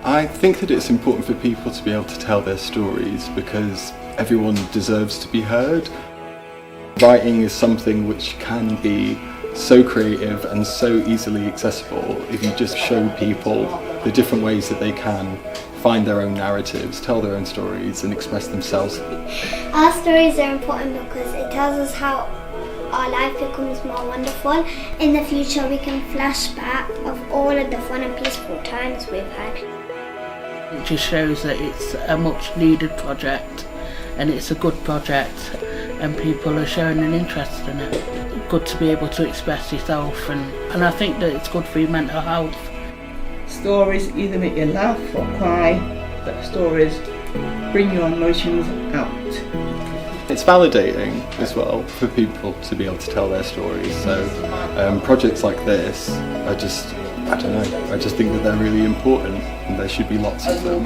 I think that it's important for people to be able to tell their stories because everyone deserves to be heard. Writing is something which can be so creative and so easily accessible if you just show people the different ways that they can find their own narratives, tell their own stories and express themselves. Our stories are important because it tells us how our life becomes more wonderful. In the future we can flash back of all of the fun and peaceful times we've had. It just shows that it's a much needed project and it's a good project and people are showing an interest in it. Good to be able to express yourself and I think that it's good for your mental health. Stories either make you laugh or cry, but stories bring your emotions out. It's validating as well for people to be able to tell their stories, so projects like this are just, I don't know, I just think that they're really important and there should be lots of them.